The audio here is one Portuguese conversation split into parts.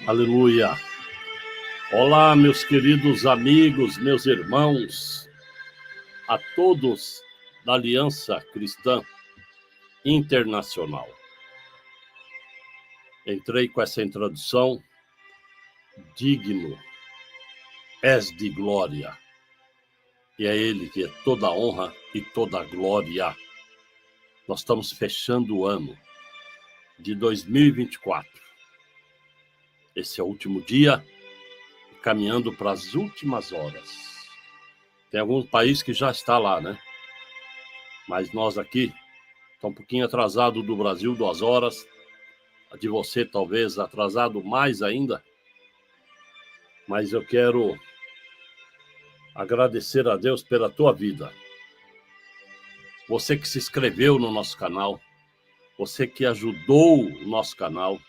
Aleluia. Olá, meus queridos amigos, meus irmãos, a todos da Aliança Cristã Internacional. Entrei com essa introdução, digno, és de glória. E é Ele que é toda a honra e toda a glória. Nós estamos fechando o ano de 2024. Esse é o último dia, caminhando para as últimas horas. Tem algum país que já está lá, né? Mas nós aqui, está um pouquinho atrasado do Brasil, 2 horas. A de você talvez atrasado mais ainda. Mas eu quero agradecer a Deus pela tua vida. Você que se inscreveu no nosso canal, você que ajudou o nosso canal,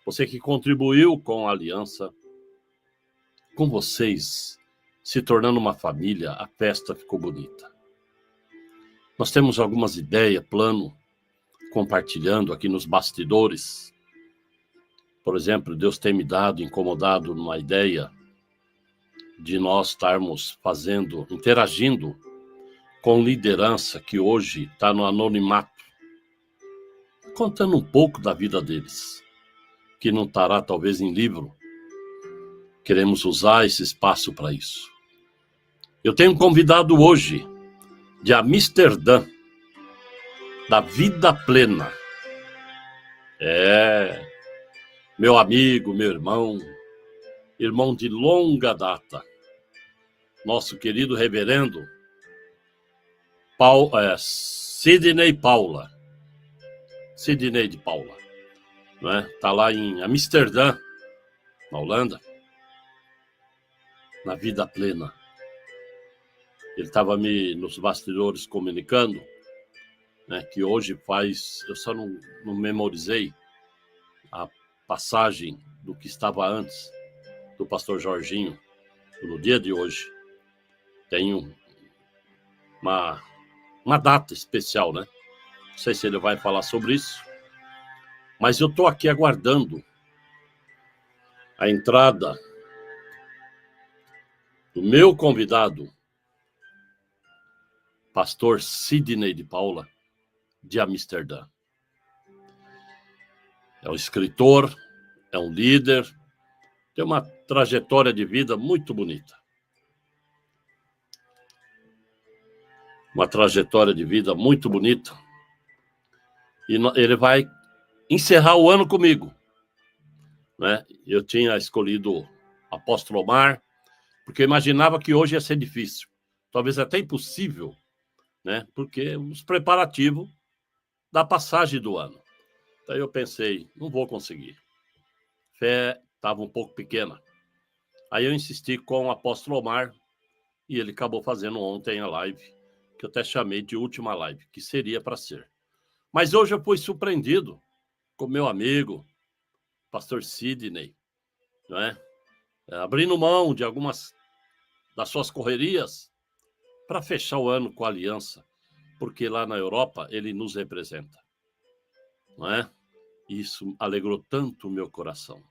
você que contribuiu com a aliança, com vocês se tornando uma família, a festa ficou bonita. Nós temos algumas ideias, plano, compartilhando aqui nos bastidores. Por exemplo, Deus tem me incomodado numa ideia de nós estarmos interagindo com liderança que hoje está no anonimato, contando um pouco da vida deles, que não estará talvez em livro. Queremos usar esse espaço para isso. Eu tenho um convidado hoje de Amsterdã, da Vida Plena. Meu amigo, meu irmão de longa data, nosso querido reverendo Sidney de Paula, né? Tá lá em Amsterdã, na Holanda, na Vida Plena. Ele estava nos bastidores comunicando, né, que hoje eu só não memorizei a passagem do que estava antes do pastor Jorginho, no dia de hoje. Tem uma data especial, né? Não sei se ele vai falar sobre isso, mas eu estou aqui aguardando a entrada do meu convidado, pastor Sidney de Paula, de Amsterdã. É um escritor, é um líder, tem uma trajetória de vida muito bonita. Uma trajetória de vida muito bonita. E ele vai encerrar o ano comigo, né? Eu tinha escolhido Apóstolo Omar, porque eu imaginava que hoje ia ser difícil, talvez até impossível, né? Porque os preparativos da passagem do ano. Então eu pensei, não vou conseguir. Fé estava um pouco pequena. Aí eu insisti com o Apóstolo Omar e ele acabou fazendo ontem a live, que eu até chamei de última live, que seria para ser. Mas hoje eu fui surpreendido com meu amigo, pastor Sidney, né? Abrindo mão de algumas das suas correrias para fechar o ano com a aliança, porque lá na Europa ele nos representa, não é? Isso alegrou tanto o meu coração.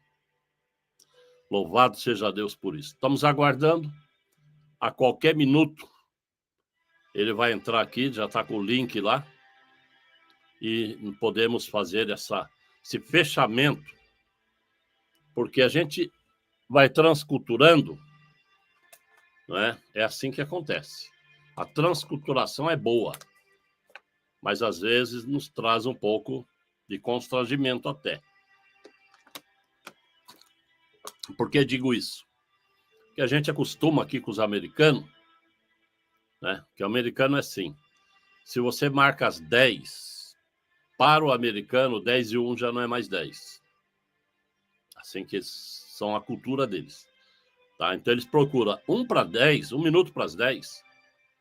Louvado seja Deus por isso. Estamos aguardando. A qualquer minuto ele vai entrar aqui, já está com o link lá, e podemos fazer esse fechamento, porque a gente vai transculturando, não é? É assim que acontece. A transculturação é boa, mas às vezes nos traz um pouco de constrangimento até. Por que digo isso? Porque a gente acostuma aqui com os americanos, né? Que o americano é assim. Se você marca as 10, para o americano, 10 e 1 já não é mais 10. Assim que são a cultura deles. Tá? Então eles procuram 1 para 10, 1 minuto para as 10,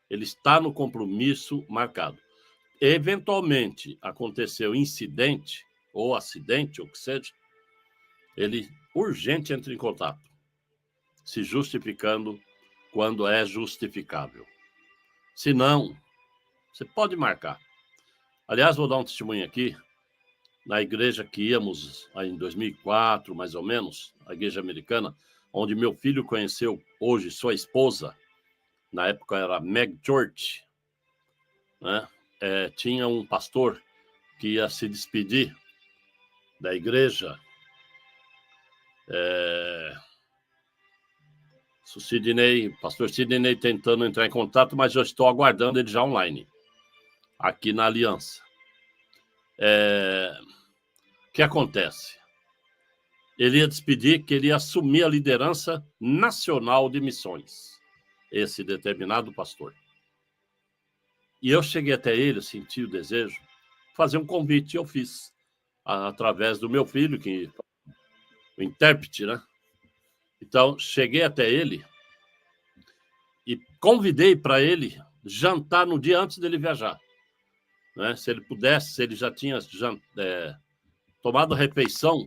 ele está no compromisso marcado. Eventualmente aconteceu incidente, ou acidente, ou o que seja, ele urgente entra em contato, se justificando quando é justificável. Se não, você pode marcar. Aliás, vou dar um testemunho aqui. na igreja que íamos aí em 2004, mais ou menos, a igreja americana, onde meu filho conheceu hoje sua esposa, na época era Meg Church, né? Tinha um pastor que ia se despedir da igreja, pastor Sidney tentando entrar em contato, mas eu estou aguardando ele já online, aqui na Aliança. O que acontece? Ele ia despedir que ele ia assumir a liderança nacional de missões, esse determinado pastor. E eu cheguei até ele, senti o desejo, fazer um convite, eu fiz, através do meu filho, que o intérprete, né? Então, cheguei até ele e convidei para ele jantar no dia antes dele viajar. Né? Se ele pudesse, se ele já tinha tomado refeição,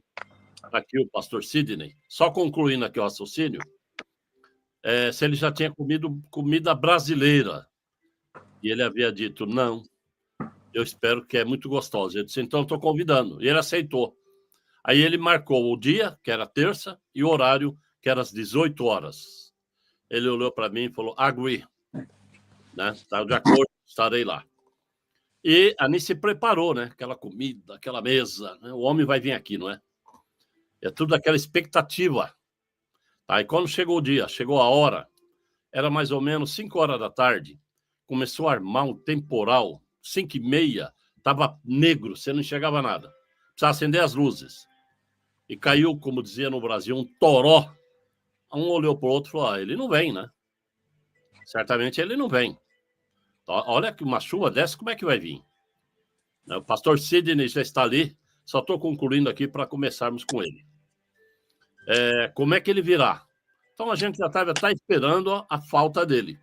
aqui o pastor Sidney, só concluindo aqui o raciocínio, se ele já tinha comido comida brasileira. E ele havia dito, não, eu espero que é muito gostosa. Eu disse, então estou convidando. E ele aceitou. Aí ele marcou o dia, que era terça, e o horário, que era às 18 horas. Ele olhou para mim e falou, agree. Né? Está de acordo, estarei lá. E a Anice se preparou, né? Aquela comida, aquela mesa. Né? O homem vai vir aqui, não é? É tudo aquela expectativa. Aí quando chegou o dia, chegou a hora, era mais ou menos 5 horas da tarde, começou a armar um temporal, 5h30, estava negro, você não enxergava nada. Precisava acender as luzes. E caiu, como dizia no Brasil, um toró. Um olhou para o outro e falou, ele não vem, né? Certamente ele não vem. Olha que uma chuva dessa, como é que vai vir? O pastor Sidney já está ali, só estou concluindo aqui para começarmos com ele. Como é que ele virá? Então a gente já estava esperando a falta dele.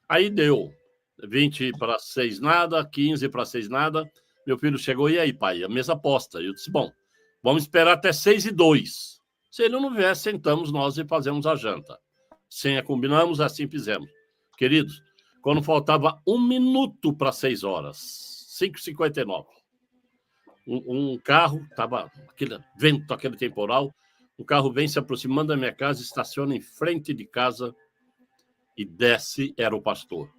Aí deu 20 para 6 nada, 15 para 6 nada. Meu filho chegou, e aí, pai? A mesa posta. Eu disse, bom, vamos esperar até 6h02. Se ele não vier, sentamos nós e fazemos a janta. Senha combinamos, assim fizemos. Queridos, quando faltava 1 minuto para 6 horas, 5h59, um carro, estava aquele vento, aquele temporal, o carro vem se aproximando da minha casa, estaciona em frente de casa e desce, era o pastor.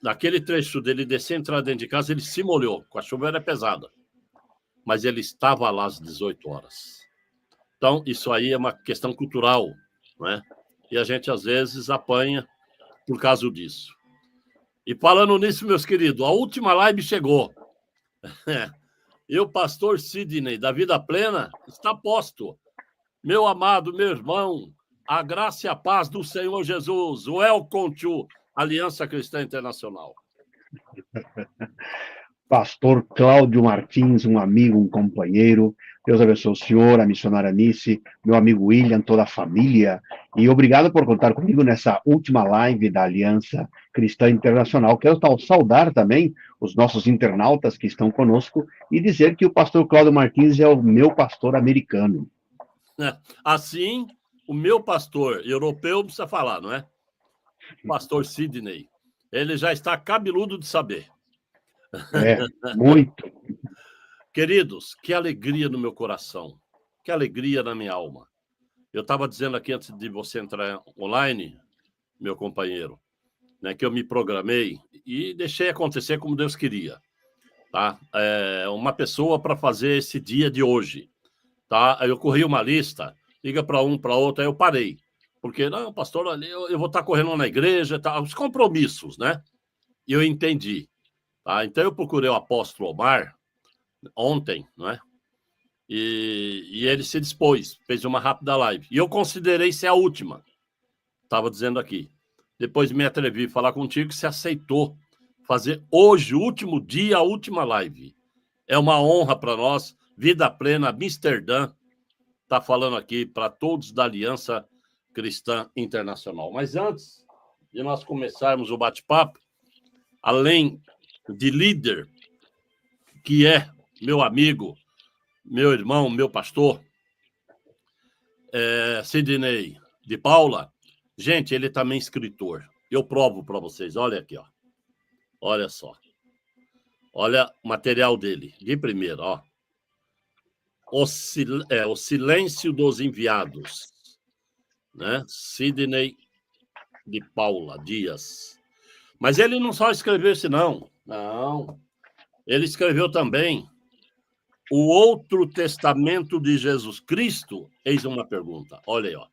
Naquele trecho dele descer, entrar dentro de casa, ele se molhou, a chuva era pesada, mas ele estava lá às 18 horas. Então, isso aí é uma questão cultural, né? E a gente, às vezes, apanha por causa disso. E falando nisso, meus queridos, a última live chegou. E o pastor Sidney, da Vida Plena, está posto. Meu amado, meu irmão, a graça e a paz do Senhor Jesus. Welcome to Aliança Cristã Internacional. Pastor Cláudio Martins, um amigo, um companheiro. Deus abençoe o senhor, a missionária Anice, meu amigo William, toda a família. E obrigado por contar comigo nessa última live da Aliança Cristã Internacional. Quero saudar também os nossos internautas que estão conosco e dizer que o pastor Cláudio Martins é o meu pastor americano. Assim, o meu pastor europeu não precisa falar, não é? Pastor Sidney. Ele já está cabeludo de saber. Muito. Queridos, que alegria no meu coração, que alegria na minha alma. Eu estava dizendo aqui antes de você entrar online, meu companheiro, né, que eu me programei e deixei acontecer como Deus queria. Tá? Uma pessoa para fazer esse dia de hoje. Tá? Eu corri uma lista, liga para um, para outro, aí eu parei. Porque, não, pastor, eu vou estar correndo na igreja, tá? Os compromissos, né? E eu entendi. Tá? Então eu procurei o apóstolo Omar ontem, não é? E ele se dispôs, fez uma rápida live. E eu considerei ser a última. Estava dizendo aqui. Depois me atrevi a falar contigo que você aceitou fazer hoje, o último dia, a última live. É uma honra para nós. Vida Plena, Amsterdã, está falando aqui para todos da Aliança Cristã Internacional. Mas antes de nós começarmos o bate-papo, além de líder, que é meu amigo, meu irmão, meu pastor, Sidney de Paula, gente, ele também é escritor. Eu provo para vocês, olha aqui, ó. Olha só. Olha o material dele, de primeira, ó. O Silêncio dos Enviados, né? Sidney de Paula Dias. Mas ele não só escreveu esse, não. Não. Ele escreveu também O Outro Testamento de Jesus Cristo. Eis uma pergunta. Olha aí, ó.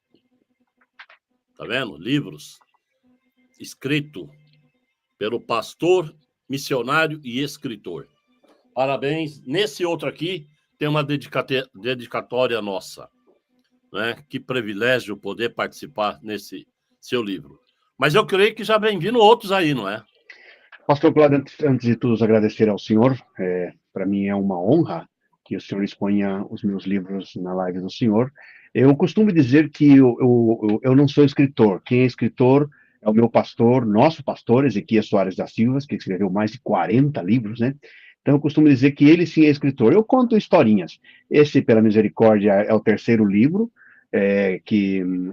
Tá vendo? Livros escrito pelo pastor, missionário e escritor. Parabéns. Nesse outro aqui tem uma dedicatória nossa, né? Que privilégio poder participar nesse seu livro. Mas eu creio que já vem vindo outros aí, não é? Pastor Cláudio, antes de tudo, agradecer ao senhor. Para mim é uma honra que o senhor exponha os meus livros na live do senhor. Eu costumo dizer que eu não sou escritor. Quem é escritor é o meu pastor, nosso pastor, Ezequias Soares da Silva, que escreveu mais de 40 livros, né? Então eu costumo dizer que ele sim é escritor. Eu conto historinhas. Esse, pela misericórdia, é o terceiro livro.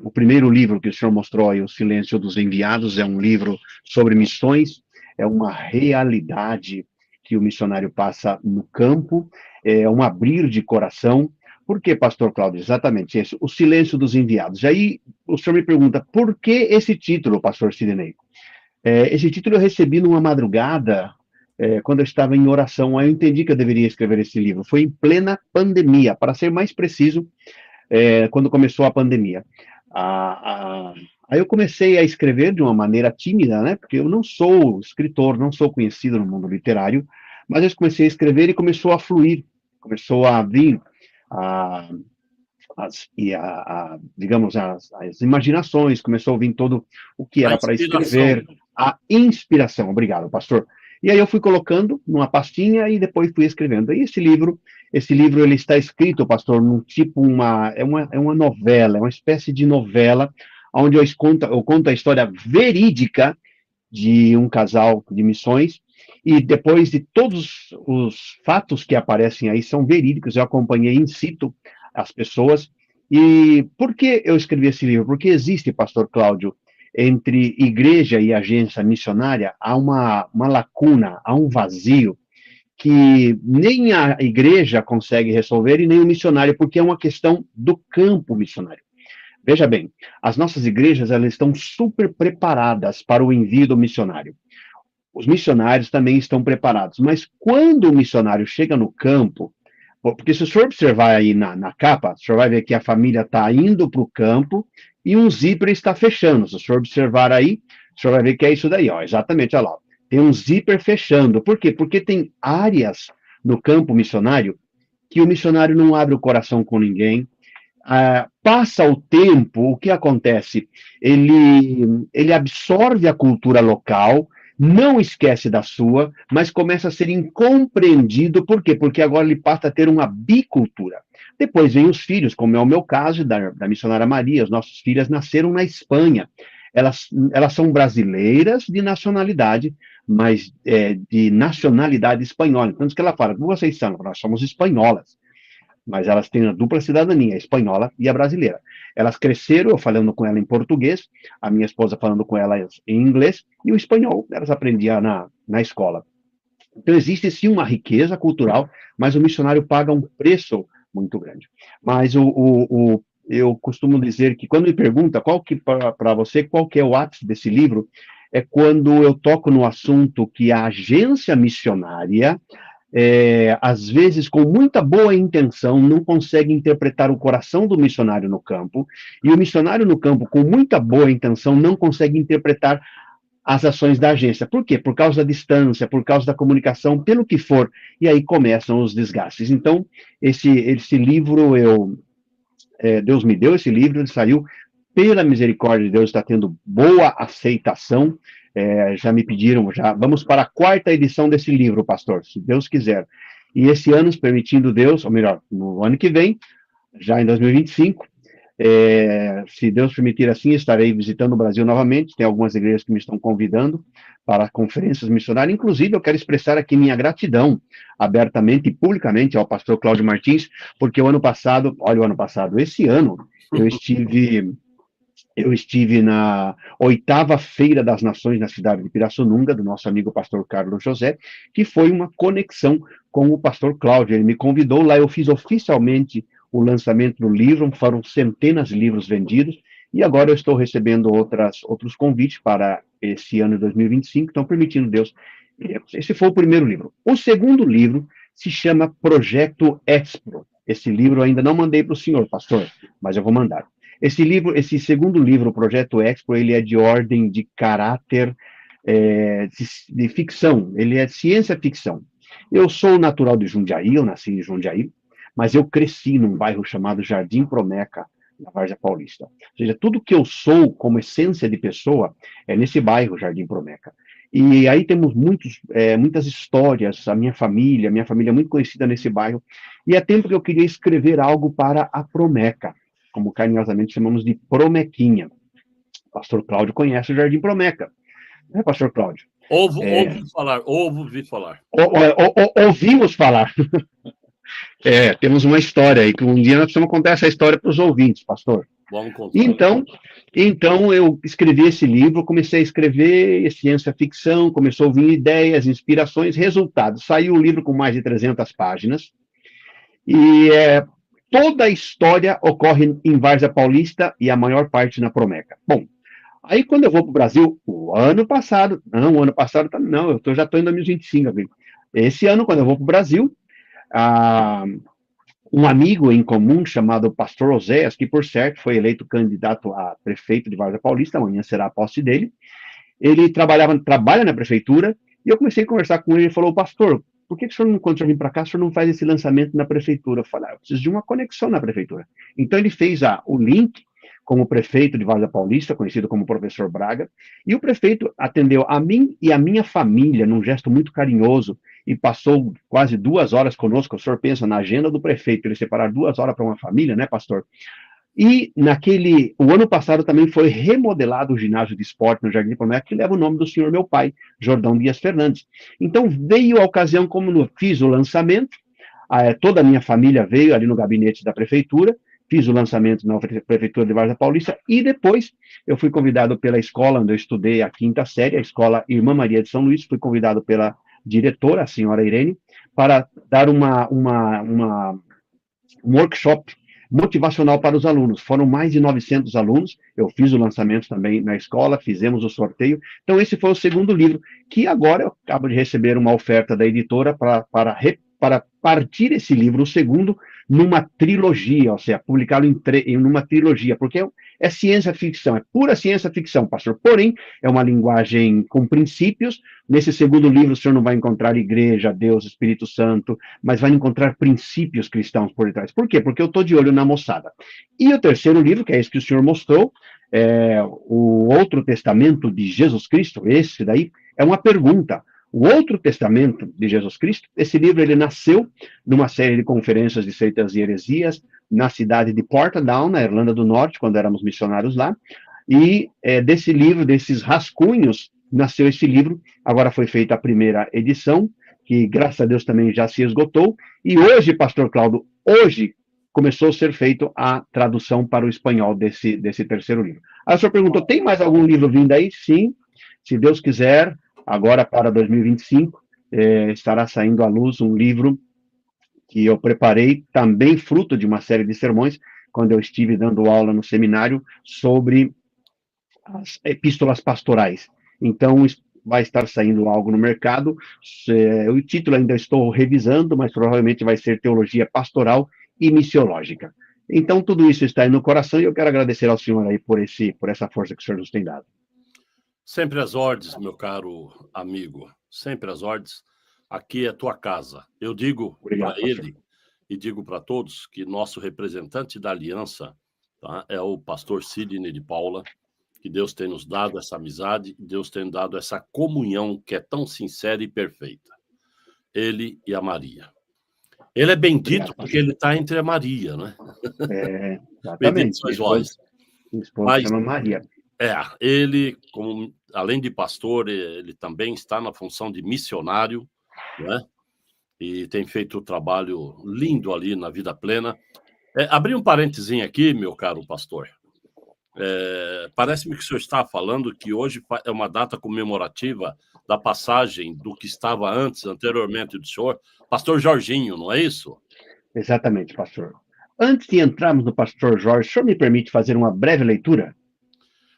O primeiro livro que o senhor mostrou aí, O Silêncio dos Enviados, é um livro sobre missões, é uma realidade que o missionário passa no campo, é um abrir de coração. Por que, pastor Cláudio? Exatamente isso, O Silêncio dos Enviados. Aí o senhor me pergunta, por que esse título, pastor Sidney? Esse título eu recebi numa madrugada, quando eu estava em oração, aí eu entendi que eu deveria escrever esse livro. Foi em plena pandemia, para ser mais preciso, quando começou a pandemia. Aí eu comecei a escrever de uma maneira tímida, né? Porque eu não sou escritor, não sou conhecido no mundo literário, mas eu comecei a escrever e começou a fluir, começou a vir a, digamos, as imaginações, começou a vir todo o que A era para inspiração. escrever, a inspiração. Obrigado, pastor. E aí eu fui colocando numa pastinha e depois fui escrevendo. E esse livro ele está escrito, pastor, num tipo é uma novela, é uma espécie de novela, onde eu conto a história verídica de um casal de missões, e depois de todos os fatos que aparecem aí são verídicos, eu acompanhei in situ as pessoas. E por que eu escrevi esse livro? Porque existe, pastor Cláudio, entre igreja e agência missionária, há uma lacuna, há um vazio que nem a igreja consegue resolver e nem o missionário, porque é uma questão do campo missionário. Veja bem, as nossas igrejas elas estão super preparadas para o envio do missionário. Os missionários também estão preparados, mas quando o missionário chega no campo, porque se o senhor observar aí na capa, o senhor vai ver que a família está indo para o campo e um zíper está fechando. Se o senhor observar aí, o senhor vai ver que é isso daí, ó, exatamente, olha lá. Tem um zíper fechando. Por quê? Porque tem áreas no campo missionário que o missionário não abre o coração com ninguém. Passa o tempo, o que acontece? Ele absorve a cultura local, não esquece da sua, mas começa a ser incompreendido. Por quê? Porque agora ele passa a ter uma bicultura. Depois vem os filhos, como é o meu caso da missionária Maria. As nossas filhas nasceram na Espanha. Elas são brasileiras de nacionalidade, mas de nacionalidade espanhola. Então, que ela fala, vocês são? Nós somos espanholas, mas elas têm a dupla cidadania, a espanhola e a brasileira. Elas cresceram, eu falando com ela em português, a minha esposa falando com ela em inglês, e o espanhol elas aprendiam na escola. Então, existe sim uma riqueza cultural, mas o missionário paga um preço muito grande. Mas eu costumo dizer que, quando me pergunta para você, qual que é o ápice desse livro, é quando eu toco no assunto que a agência missionária, às vezes, com muita boa intenção, não consegue interpretar o coração do missionário no campo, e o missionário no campo, com muita boa intenção, não consegue interpretar as ações da agência. Por quê? Por causa da distância, por causa da comunicação, pelo que for, e aí começam os desgastes. Então, esse livro, Deus me deu esse livro, ele saiu, pela misericórdia de Deus, está tendo boa aceitação. Já me pediram, vamos para a quarta edição desse livro, pastor, se Deus quiser. E esse ano, permitindo Deus, ou melhor, no ano que vem, já em 2025, se Deus permitir assim, estarei visitando o Brasil novamente. Tem algumas igrejas que me estão convidando para conferências missionárias. Inclusive, eu quero expressar aqui minha gratidão, abertamente e publicamente, ao pastor Cláudio Martins, porque o ano passado, esse ano, eu estive na 8ª Feira das Nações na cidade de Pirassununga, do nosso amigo pastor Carlos José, que foi uma conexão com o pastor Cláudio. Ele me convidou lá, eu fiz oficialmente o lançamento do livro, foram centenas de livros vendidos, e agora eu estou recebendo outros convites para esse ano de 2025, então, permitindo Deus. Esse foi o primeiro livro. O segundo livro se chama Projeto Expro. Esse livro eu ainda não mandei para o senhor, pastor, mas eu vou mandar. Esse segundo livro, o Projeto Expro, ele é de ordem de caráter de ficção, ele é ciência-ficção. Eu sou natural de Jundiaí, eu nasci em Jundiaí, mas eu cresci num bairro chamado Jardim Promeca, na Várzea Paulista. Ou seja, tudo que eu sou como essência de pessoa é nesse bairro, Jardim Promeca. E aí temos muitas histórias, a minha família é muito conhecida nesse bairro, e é tempo que eu queria escrever algo para a Promeca, como carinhosamente chamamos de Promequinha. O pastor Cláudio conhece o Jardim Promeca, né, pastor Cláudio? Ouvi falar. Ouvimos falar. Temos uma história aí, que um dia nós precisamos contar essa história para os ouvintes, pastor. Vamos contar. Então, eu escrevi esse livro, comecei a escrever ciência-ficção, começou a vir ideias, inspirações, resultado. Saiu o livro com mais de 300 páginas, e toda a história ocorre em Várzea Paulista e a maior parte na Promeca. Bom, aí quando eu vou para o Brasil, o ano passado, eu já estou em 2025, amigo. Esse ano, quando eu vou para o Brasil, um amigo em comum chamado Pastor Oséias, que por certo foi eleito candidato a prefeito de Várzea Paulista, amanhã será a posse dele, ele trabalha na prefeitura, e eu comecei a conversar com ele, ele falou, pastor, por que o senhor, quando o senhor vir para cá, o senhor não faz esse lançamento na prefeitura? Eu falei, eu preciso de uma conexão na prefeitura. Então ele fez o link com o prefeito de Várzea Paulista, conhecido como Professor Braga, e o prefeito atendeu a mim e a minha família num gesto muito carinhoso e passou quase 2 horas conosco. O senhor pensa na agenda do prefeito, ele separar 2 horas para uma família, né, pastor? E o ano passado também foi remodelado o ginásio de esporte no Jardim Promeca, que leva o nome do senhor meu pai, Jordão Dias Fernandes. Então veio a ocasião, como eu fiz o lançamento, toda a minha família veio ali no gabinete da prefeitura, fiz o lançamento na prefeitura de Várzea Paulista, e depois eu fui convidado pela escola onde eu estudei a 5ª série, a escola Irmã Maria de São Luís, fui convidado pela diretora, a senhora Irene, para dar um workshop motivacional para os alunos. Foram mais de 900 alunos, eu fiz o lançamento também na escola, fizemos o sorteio. Então esse foi o segundo livro, que agora eu acabo de receber uma oferta da editora para partir esse livro, o segundo, numa trilogia, ou seja, publicá-lo em uma trilogia, porque é ciência-ficção, é pura ciência-ficção, pastor. Porém, é uma linguagem com princípios. Nesse segundo livro, o senhor não vai encontrar igreja, Deus, Espírito Santo, mas vai encontrar princípios cristãos por detrás. Por quê? Porque eu estou de olho na moçada. E o terceiro livro, que é esse que o senhor mostrou, o Outro Testamento de Jesus Cristo, esse daí, é uma pergunta. O Outro Testamento de Jesus Cristo, esse livro ele nasceu numa série de conferências de seitas e heresias na cidade de Portadown, na Irlanda do Norte, quando éramos missionários lá, e desse livro, desses rascunhos, nasceu esse livro. Agora foi feita a primeira edição, que graças a Deus também já se esgotou, e hoje, pastor Cláudio, começou a ser feita a tradução para o espanhol desse terceiro livro. Aí o senhor perguntou, tem mais algum livro vindo aí? Sim, se Deus quiser. Agora, para 2025, estará saindo à luz um livro que eu preparei, também fruto de uma série de sermões, quando eu estive dando aula no seminário, sobre as epístolas pastorais. Então, vai estar saindo algo no mercado. O título ainda estou revisando, mas provavelmente vai ser Teologia Pastoral e Missiológica. Então, tudo isso está aí no coração, e eu quero agradecer ao senhor aí por essa força que o senhor nos tem dado. Sempre às ordens, meu caro amigo. Sempre às ordens. Aqui é tua casa. Eu digo para ele e digo para todos que nosso representante da aliança, tá, é o pastor Sidney de Paula, que Deus tem nos dado essa amizade, Deus tem dado essa comunhão que é tão sincera e perfeita. Ele e a Maria. Ele é bendito porque ele está entre a Maria, né? Exatamente. Bendito sois vós. Esposa chama Maria. Ele, além de pastor, ele também está na função de missionário, né? E tem feito um trabalho lindo ali na Vida Plena. Abri um parentezinho aqui, meu caro pastor. Parece-me que o senhor está falando que hoje é uma data comemorativa da passagem do que estava anteriormente do senhor, pastor Jorginho, não é isso? Exatamente, pastor. Antes de entrarmos no pastor Jorge, o senhor me permite fazer uma breve leitura?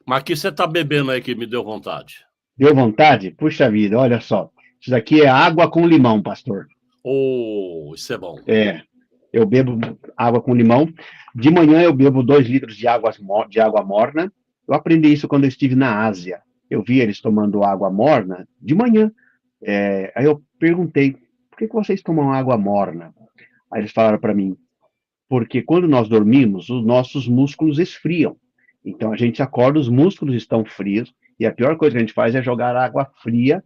Mas aqui você está bebendo aí que me deu vontade. Deu vontade? Puxa vida, olha só. Isso daqui é água com limão, pastor. Oh, isso é bom. Eu bebo água com limão. De manhã eu bebo 2 litros de água morna. Eu aprendi isso quando eu estive na Ásia. Eu vi eles tomando água morna de manhã. Aí eu perguntei, por que vocês tomam água morna? Aí eles falaram para mim, porque quando nós dormimos, os nossos músculos esfriam. Então a gente acorda, os músculos estão frios, e a pior coisa que a gente faz é jogar água fria,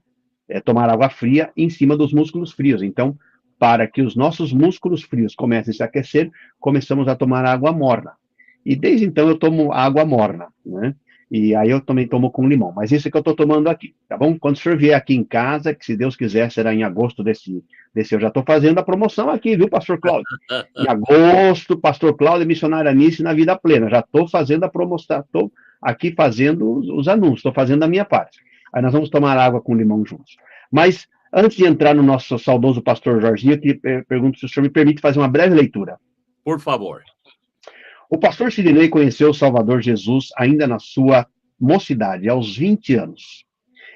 tomar água fria em cima dos músculos frios. Então, para que os nossos músculos frios comecem a se aquecer, começamos a tomar água morna. E desde então eu tomo água morna, né? E aí eu também tomo com limão. Mas isso é que eu estou tomando aqui, tá bom? Quando o senhor vier aqui em casa, que se Deus quiser será em agosto desse eu já estou fazendo a promoção aqui, viu, pastor Cláudio? Em agosto, pastor Cláudio, missionária Anice na vida plena. Já estou fazendo a promoção, estou aqui fazendo os anúncios, estou fazendo a minha parte. Aí nós vamos tomar água com limão juntos. Mas, antes de entrar no nosso saudoso pastor Jorginho, eu te pergunto se o senhor me permite fazer uma breve leitura. Por favor. O pastor Sidney conheceu o Salvador Jesus ainda na sua mocidade, aos 20 anos.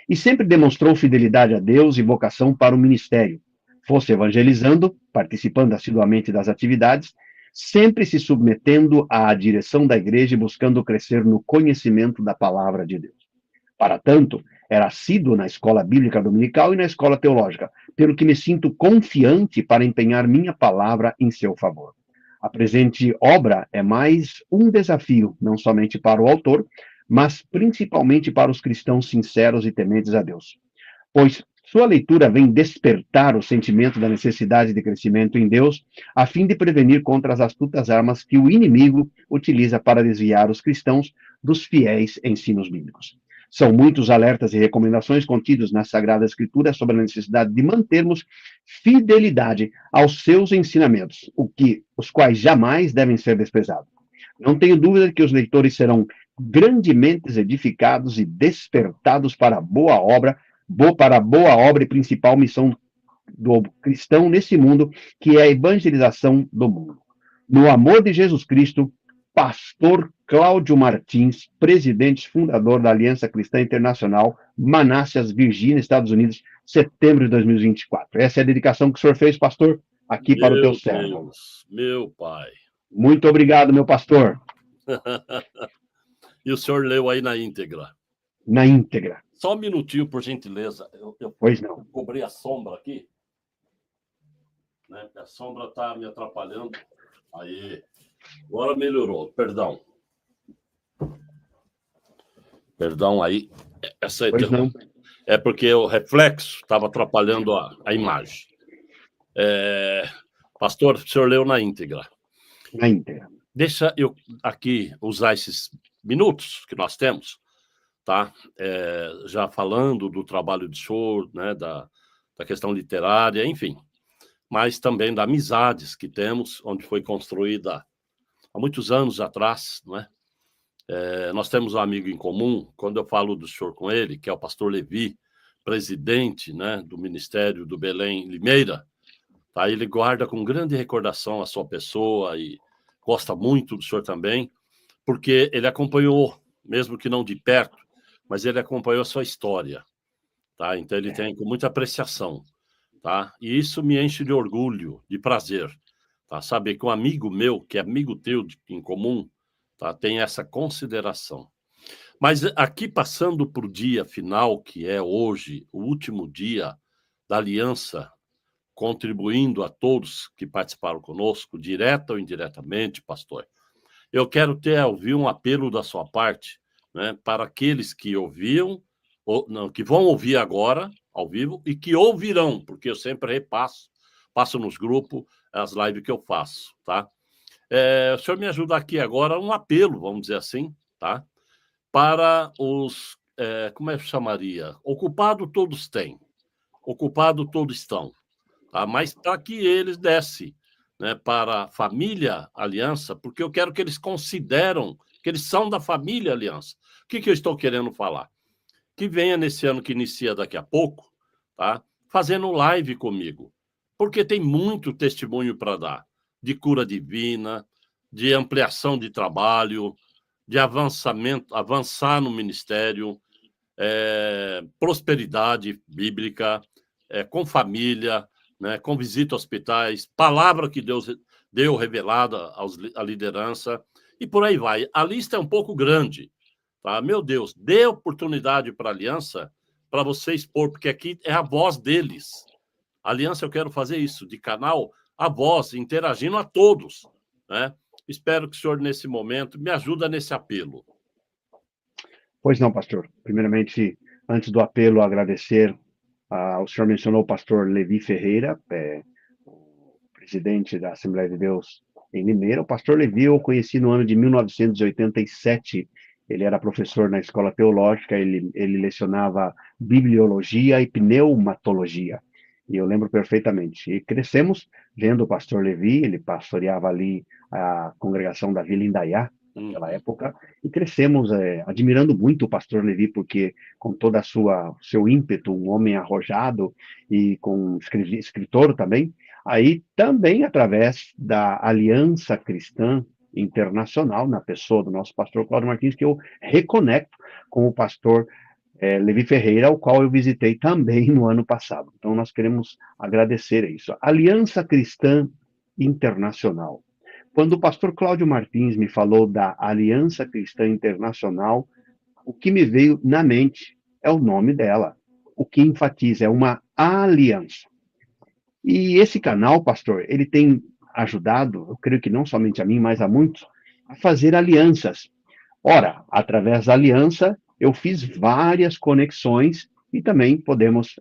E sempre demonstrou fidelidade a Deus e vocação para o ministério. Fosse evangelizando, participando assiduamente das atividades, sempre se submetendo à direção da igreja e buscando crescer no conhecimento da palavra de Deus. Para tanto, era assíduo na escola bíblica dominical e na escola teológica, pelo que me sinto confiante para empenhar minha palavra em seu favor. A presente obra é mais um desafio, não somente para o autor, mas principalmente para os cristãos sinceros e tementes a Deus. Pois sua leitura vem despertar o sentimento da necessidade de crescimento em Deus, a fim de prevenir contra as astutas armas que o inimigo utiliza para desviar os cristãos dos fiéis ensinos bíblicos. São muitos alertas e recomendações contidos na Sagrada Escritura sobre a necessidade de mantermos fidelidade aos seus ensinamentos, os quais jamais devem ser desprezados. Não tenho dúvida de que os leitores serão grandemente edificados e despertados para a boa obra e principal missão do cristão nesse mundo, que é a evangelização do mundo. No amor de Jesus Cristo, pastor Cláudio Martins, presidente fundador da Aliança Cristã Internacional, Manassas, Virgínia, Estados Unidos, setembro de 2024. Essa é a dedicação que o senhor fez, pastor, aqui para o teu servo. Meu pai. Muito obrigado, meu pastor. E o senhor leu aí na íntegra? Na íntegra. Só um minutinho, por gentileza. Pois não. Cobri a sombra aqui. Né? A sombra está me atrapalhando. Aí. Agora melhorou. Perdão. Perdão aí. Pois não. É porque o reflexo estava atrapalhando a imagem. Pastor, o senhor leu na íntegra. Na íntegra. Deixa eu aqui usar esses minutos que nós temos, tá? Já falando do trabalho do senhor, né? Da questão literária, enfim. Mas também das amizades que temos, onde foi construída há muitos anos atrás, né? Nós temos um amigo em comum, quando eu falo do senhor com ele, que é o pastor Levi, presidente, né, do Ministério do Belém Limeira, tá? Ele guarda com grande recordação a sua pessoa e gosta muito do senhor também, porque ele acompanhou, mesmo que não de perto, mas ele acompanhou a sua história, tá? Então ele tem com muita apreciação, tá? E isso me enche de orgulho, de prazer, tá? Saber que um amigo meu, que é amigo teu em comum, tá? Tem essa consideração. Mas aqui, passando para o dia final, que é hoje, o último dia da aliança, contribuindo a todos que participaram conosco, direta ou indiretamente, pastor, eu quero ouvir um apelo da sua parte, né, para aqueles que ouviam, ou não, que vão ouvir agora, ao vivo, e que ouvirão, porque eu sempre repasso, passo nos grupos as lives que eu faço, tá? O senhor me ajuda aqui agora, um apelo, vamos dizer assim, tá? Para os, como é que chamaria? Ocupado todos têm, ocupado todos estão, tá? Mas para que eles dessem, né, para a família Aliança, porque eu quero que eles consideram que eles são da família Aliança. O que eu estou querendo falar? Que venha nesse ano que inicia daqui a pouco, tá? Fazendo live comigo, porque tem muito testemunho para dar, de cura divina, de ampliação de trabalho, de avançar no ministério, prosperidade bíblica, com família, né, com visita a hospitais, palavra que Deus deu revelada à liderança, e por aí vai. A lista é um pouco grande, tá? Meu Deus, dê oportunidade para a Aliança para você expor, porque aqui é a voz deles. A Aliança, eu quero fazer isso, de canal a voz, interagindo a todos, né? Espero que o senhor, nesse momento, me ajude nesse apelo. Pois não, pastor. Primeiramente, antes do apelo, agradecer. O senhor mencionou o pastor Levi Ferreira, o presidente da Assembleia de Deus em Limeira. O pastor Levi eu conheci no ano de 1987. Ele era professor na escola teológica, ele lecionava bibliologia e pneumatologia. E eu lembro perfeitamente. E crescemos vendo o pastor Levi, ele pastoreava ali a congregação da Vila Indaiá, naquela época, e crescemos admirando muito o pastor Levi, porque com toda a seu ímpeto, um homem arrojado e com escritor também, aí também através da Aliança Cristã Internacional, na pessoa do nosso pastor Cláudio Martins, que eu reconecto com o pastor Levi Ferreira, ao qual eu visitei também no ano passado. Então, nós queremos agradecer a isso. Aliança Cristã Internacional. Quando o pastor Cláudio Martins me falou da Aliança Cristã Internacional, o que me veio na mente é o nome dela. O que enfatiza é uma aliança. E esse canal, pastor, ele tem ajudado, eu creio que não somente a mim, mas a muitos, a fazer alianças. Ora, através da aliança, eu fiz várias conexões e também podemos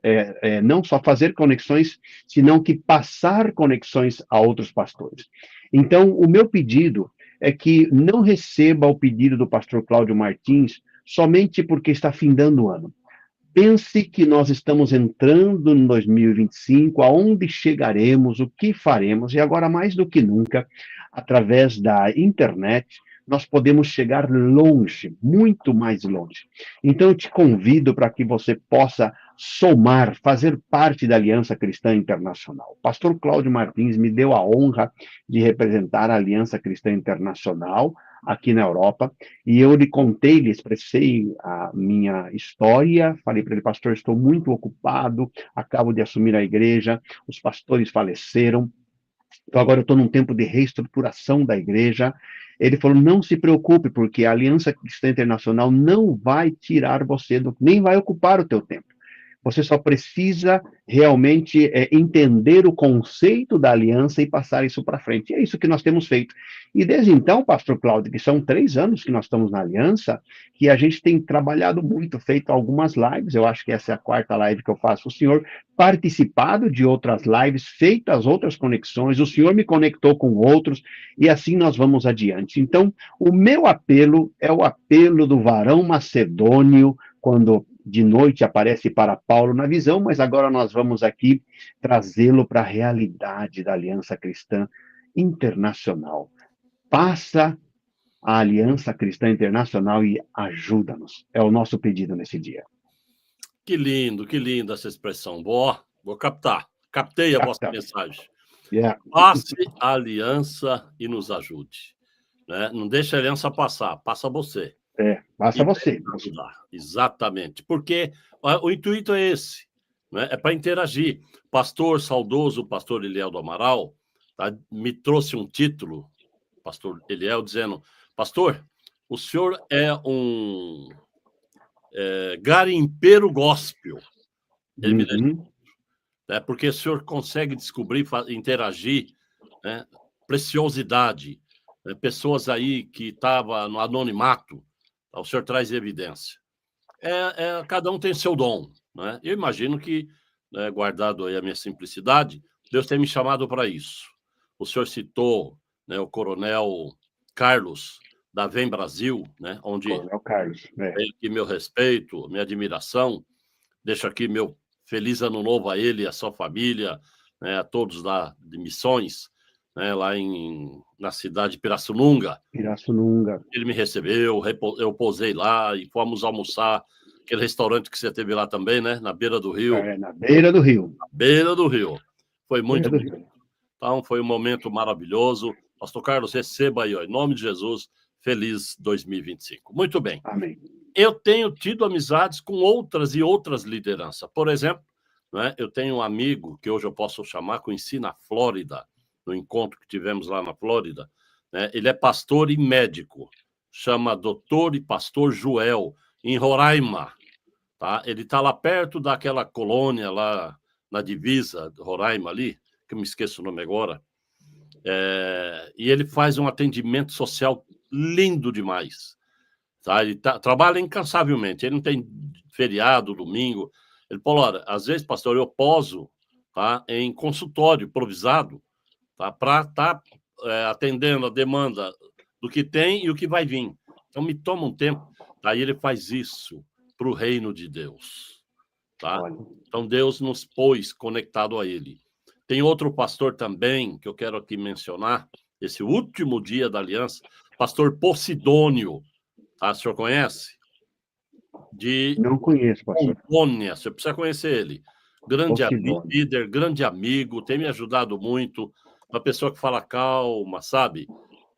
não só fazer conexões, senão que passar conexões a outros pastores. Então, o meu pedido é que não receba o pedido do pastor Cláudio Martins somente porque está findando o ano. Pense que nós estamos entrando em 2025, aonde chegaremos, o que faremos, e agora mais do que nunca, através da internet, nós podemos chegar longe, muito mais longe. Então, eu te convido para que você possa somar, fazer parte da Aliança Cristã Internacional. O pastor Cláudio Martins me deu a honra de representar a Aliança Cristã Internacional aqui na Europa, e eu lhe contei, lhe expressei a minha história, falei para ele, pastor, estou muito ocupado, acabo de assumir a igreja, os pastores faleceram, então agora eu estou num tempo de reestruturação da igreja. Ele falou, não se preocupe, porque a Aliança Cristã Internacional não vai tirar você, nem vai ocupar o teu tempo. Você só precisa realmente entender o conceito da aliança e passar isso para frente. E é isso que nós temos feito. E desde então, pastor Cláudio, que são 3 anos que nós estamos na aliança, que a gente tem trabalhado muito, feito algumas lives, eu acho que essa é a 4ª live que eu faço, o senhor participado de outras lives, feitas outras conexões, o senhor me conectou com outros, e assim nós vamos adiante. Então, o meu apelo é o apelo do varão macedônio, quando de noite aparece para Paulo na visão, mas agora nós vamos aqui trazê-lo para a realidade da Aliança Cristã Internacional. Faça a Aliança Cristã Internacional e ajuda-nos. É o nosso pedido nesse dia. Que lindo essa expressão. Vou captar. Captei a vossa mensagem. Yeah. Passe a aliança e nos ajude. Né? Não deixe a aliança passar, passa você. Basta você. Exatamente, porque o intuito é esse, né? É para interagir. Pastor saudoso, pastor Eliel do Amaral, tá? Me trouxe um título, pastor Eliel, dizendo, pastor, o senhor é um garimpeiro gospel. Ele me deixou, né? Porque o senhor consegue descobrir, interagir, né? Preciosidade, né? Pessoas aí que estavam no anonimato, o senhor traz evidência. Cada um tem seu dom, né? Eu imagino que, guardado aí a minha simplicidade, Deus tem me chamado para isso. O senhor citou, né, o coronel Carlos, da Vem Brasil, né, onde Coronel Carlos, tem aqui meu respeito, minha admiração. Deixo aqui meu feliz ano novo a ele, a sua família, né, a todos lá de Missões. né, na cidade de Pirassununga. Pirassununga. Ele me recebeu, eu pousei lá e fomos almoçar, aquele restaurante que você teve lá também, né, na beira do rio. Na beira do rio. Na beira do rio. Foi muito bonito. Então, foi um momento maravilhoso. Pastor Carlos, receba aí, ó, em nome de Jesus, feliz 2025. Muito bem. Amém. Eu tenho tido amizades com outras e outras lideranças. Por exemplo, né, eu tenho um amigo que hoje eu posso chamar, conheci na Flórida, no encontro que tivemos lá na Flórida. Né, ele é pastor e médico, chama Doutor e Pastor Joel, em Roraima. Tá? Ele está lá perto daquela colônia, lá na divisa de Roraima ali, que eu me esqueço o nome agora. E ele faz um atendimento social lindo demais. Tá? Ele trabalha incansavelmente, ele não tem feriado, domingo. Ele falou, olha, às vezes, pastor, eu poso, tá, em consultório improvisado, tá, para estar atendendo a demanda do que tem e o que vai vir. Então, me toma um tempo. Aí ele faz isso para o reino de Deus. Tá? Então, Deus nos pôs conectado a ele. Tem outro pastor também, que eu quero aqui mencionar, esse último dia da aliança, pastor Posidônio. Tá? O senhor conhece? Não conheço, pastor. Rondônia, você precisa conhecer ele. Grande líder, grande amigo, tem me ajudado muito. Uma pessoa que fala calma, sabe?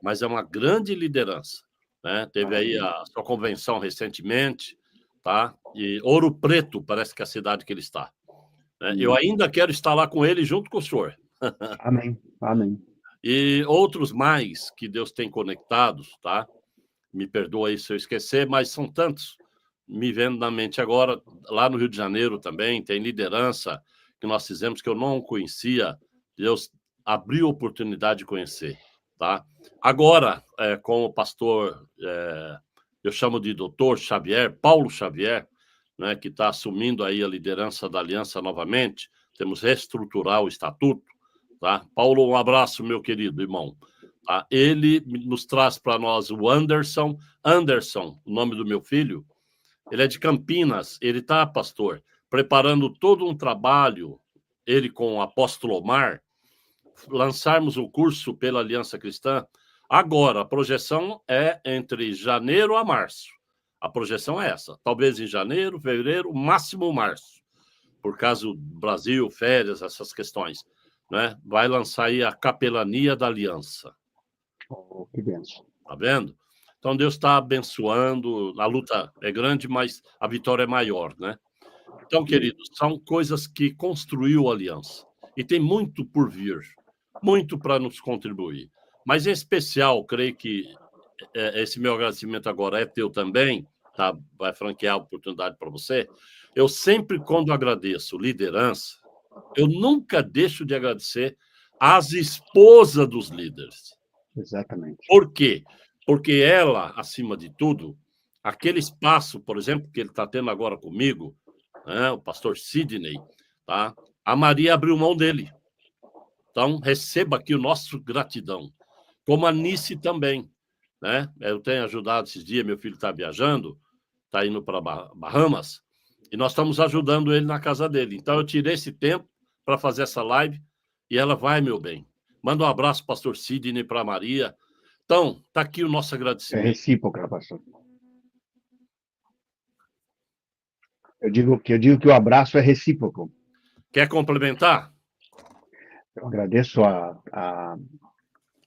Mas é uma grande liderança. Né? Teve aí a sua convenção recentemente, tá? E Ouro Preto, parece que é a cidade que ele está. Né? Eu ainda quero estar lá com ele junto com o senhor. Amém, amém. E outros mais que Deus tem conectados, tá? Me perdoa aí se eu esquecer, mas são tantos. Me vendo na mente agora, lá no Rio de Janeiro também, tem liderança que nós fizemos que eu não conhecia. Deus abriu a oportunidade de conhecer, tá? Agora, com o pastor, eu chamo de doutor Xavier, Paulo Xavier, né, que está assumindo aí a liderança da Aliança novamente, temos reestruturar o estatuto, tá? Paulo, um abraço, meu querido irmão. Tá? Ele nos traz para nós o Anderson, o nome do meu filho, ele é de Campinas, ele está, pastor, preparando todo um trabalho, ele com o apóstolo Omar, lançarmos o curso pela Aliança Cristã. Agora, a projeção é entre janeiro a março. A projeção é essa. Talvez em janeiro, fevereiro, máximo março. Por causa do Brasil, férias, essas questões. Né? Vai lançar aí a capelania da Aliança. Oh, que benção. Tá vendo? Então, Deus está abençoando. A luta é grande, mas a vitória é maior, né? Então, queridos, são coisas que construiu a aliança. E tem muito por vir. Muito para nos contribuir. Mas, em especial, creio que esse meu agradecimento agora é teu também, tá? Vai franquear a oportunidade para você. Eu sempre, quando agradeço liderança, eu nunca deixo de agradecer às esposas dos líderes. Exatamente. Por quê? Porque ela, acima de tudo, aquele espaço, por exemplo, que ele está tendo agora comigo, né, o pastor Sidney, tá? A Maria abriu mão dele. Então, receba aqui o nosso gratidão. Como a Nice também. Né? Eu tenho ajudado esses dias, meu filho está viajando, está indo para Bahamas, e nós estamos ajudando ele na casa dele. Então, eu tirei esse tempo para fazer essa live, e ela vai, meu bem. Manda um abraço, pastor Sidney, para a Maria. Então, está aqui o nosso agradecimento. É recíproca, pastor. Eu digo que o abraço é recíproco. Quer complementar? Eu agradeço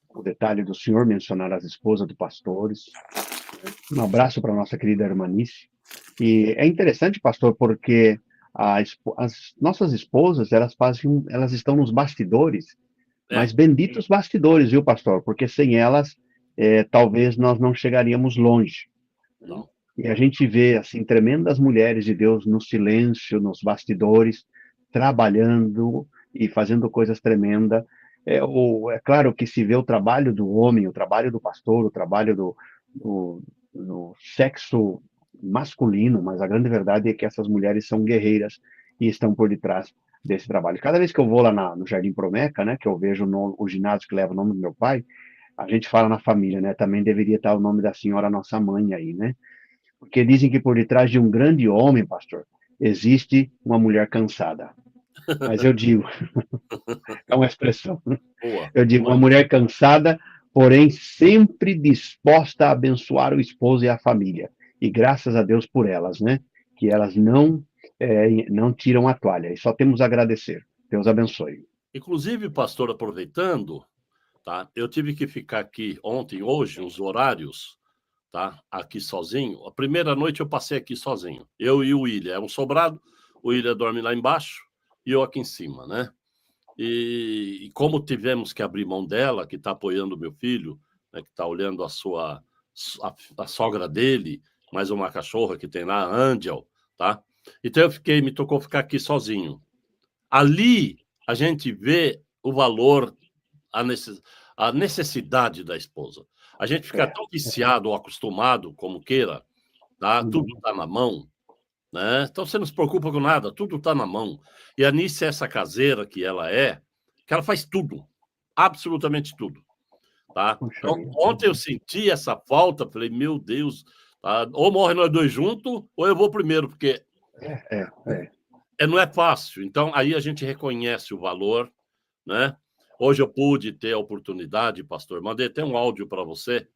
o detalhe do senhor mencionar as esposas dos pastores. Um abraço para a nossa querida Hermanice. E é interessante, pastor, porque as nossas esposas, elas estão nos bastidores, mas benditos bastidores, viu, pastor? Porque sem elas, talvez nós não chegaríamos longe. Não. E a gente vê, assim, tremendas mulheres de Deus no silêncio, nos bastidores, trabalhando e fazendo coisas tremendas. É claro que se vê o trabalho do homem, o trabalho do pastor, o trabalho do sexo masculino, mas a grande verdade é que essas mulheres são guerreiras e estão por detrás desse trabalho. Cada vez que eu vou lá no Jardim Promeca, né, que eu vejo o ginásio que leva o nome do meu pai, a gente fala na família, né, também deveria estar o nome da senhora nossa mãe aí, né? Porque dizem que por detrás de um grande homem, pastor, existe uma mulher cansada. Mas eu digo, é uma expressão. Boa. Eu digo, uma mulher cansada, porém sempre disposta a abençoar o esposo e a família. E graças a Deus por elas, né? Que elas não tiram a toalha. E só temos a agradecer. Deus abençoe. Inclusive, pastor, aproveitando, tá? Eu tive que ficar aqui ontem, hoje, uns horários, tá? Aqui sozinho. A primeira noite eu passei aqui sozinho. Eu e o William. É um sobrado. O William dorme lá embaixo e eu aqui em cima, né? E como tivemos que abrir mão dela, que está apoiando o meu filho, né, que está olhando a sogra dele, mais uma cachorra que tem lá, a Angel, tá? Então me tocou ficar aqui sozinho. Ali a gente vê o valor, a necessidade da esposa. A gente fica É. tão viciado ou acostumado, como queira, tá? Tudo está na mão, né? Então você não se preocupa com nada, tudo está na mão. E a Nice é essa caseira que ela faz tudo, absolutamente tudo, tá? Puxa Então, vida. ontem eu senti essa falta, falei, meu Deus, tá? Ou morre nós dois juntos, ou eu vou primeiro, porque É. não é fácil. Então, aí a gente reconhece o valor, né? Hoje eu pude ter a oportunidade, pastor, mandei até um áudio para você,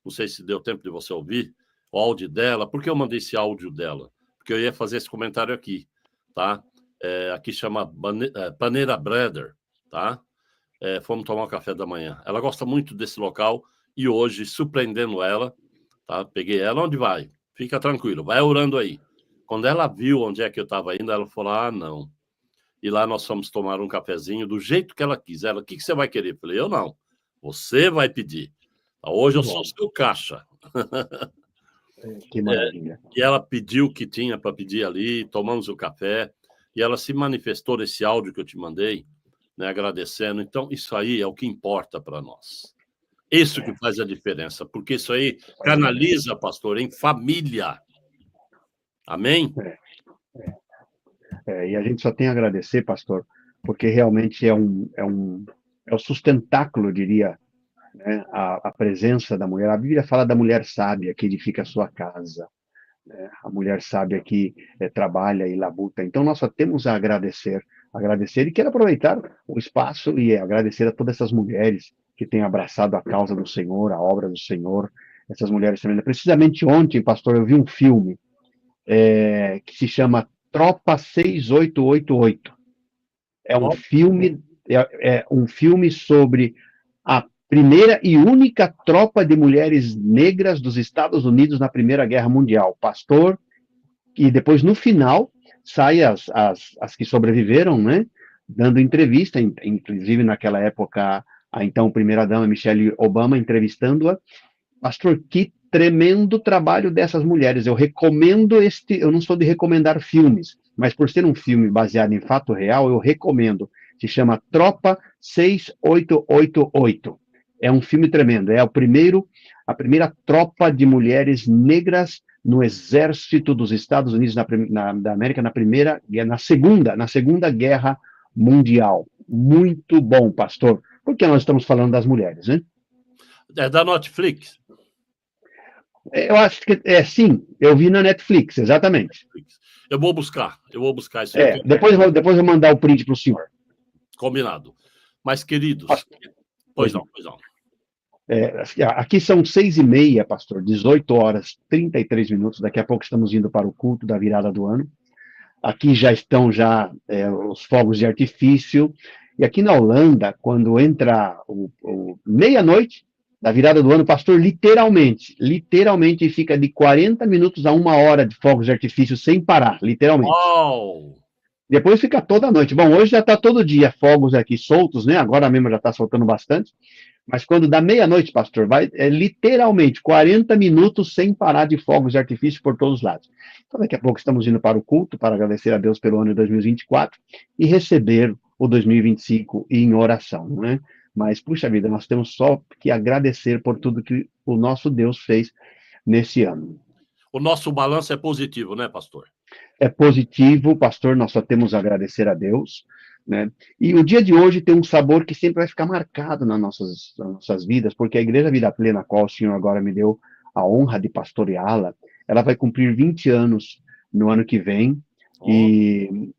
não sei se deu tempo de você ouvir, o áudio dela. Por que eu mandei esse áudio dela? Porque eu ia fazer esse comentário aqui, tá? Aqui chama Paneira Brother, tá? Fomos tomar um café da manhã. Ela gosta muito desse local e hoje, surpreendendo ela, tá? Peguei ela, onde vai? Fica tranquilo, vai orando aí. Quando ela viu onde é que eu estava indo, ela falou, não. E lá nós fomos tomar um cafezinho do jeito que ela quis. Ela, o que você vai querer? Eu falei, eu não. Você vai pedir. Hoje Que eu sou bom. seu caixa. Que maravilha. E ela pediu o que tinha para pedir ali, tomamos o café, e ela se manifestou nesse áudio que eu te mandei, né, agradecendo. Então, isso aí é o que importa para nós. Isso que faz a diferença, porque isso aí canaliza, pastor, em família. Amém? E a gente só tem a agradecer, pastor, porque realmente é o sustentáculo, eu diria, né, a presença da mulher. A Bíblia fala da mulher sábia que edifica a sua casa, né, a mulher sábia que trabalha e labuta. Então nós só temos a agradecer e quero aproveitar o espaço e agradecer a todas essas mulheres que têm abraçado a causa do Senhor, a obra do Senhor, essas mulheres também. Precisamente ontem, pastor, eu vi um filme que se chama Tropa 6888. É um filme sobre a primeira e única tropa de mulheres negras dos Estados Unidos na Primeira Guerra Mundial. Pastor, e depois no final saem as que sobreviveram, né? Dando entrevista, inclusive naquela época a então primeira-dama Michelle Obama entrevistando-a. Pastor, que tremendo trabalho dessas mulheres. Eu recomendo eu não sou de recomendar filmes, mas por ser um filme baseado em fato real, eu recomendo. Se chama Tropa 6888. É um filme tremendo. É a primeira tropa de mulheres negras no exército dos Estados Unidos da América na segunda guerra mundial. Muito bom, pastor. Porque nós estamos falando das mulheres, né? É da Netflix. Eu acho que sim, eu vi na Netflix, exatamente. Eu vou buscar isso aí. Depois eu vou mandar o print para o senhor. Combinado. Mas, queridos, pois não. Aqui são 6h30, pastor, 18 horas, 33 minutos. Daqui a pouco estamos indo para o culto da virada do ano. Aqui já estão os fogos de artifício. E aqui na Holanda, quando entra meia-noite da virada do ano, pastor, literalmente fica de 40 minutos a 1 hora de fogos de artifício sem parar, literalmente. Oh! Depois fica toda noite. Bom, hoje já está todo dia fogos aqui soltos, né? Agora mesmo já está soltando bastante. Mas quando dá meia-noite, pastor, vai literalmente 40 minutos sem parar de fogos de artifício por todos os lados. Então, daqui a pouco estamos indo para o culto, para agradecer a Deus pelo ano de 2024 e receber o 2025 em oração, não é? Mas, puxa vida, nós temos só que agradecer por tudo que o nosso Deus fez nesse ano. O nosso balanço é positivo, né, pastor? É positivo, pastor, nós só temos a agradecer a Deus, né? E o dia de hoje tem um sabor que sempre vai ficar marcado nas nossas vidas, porque a Igreja Vida Plena, a qual o Senhor agora me deu a honra de pastoreá-la, ela vai cumprir 20 anos no ano que vem, e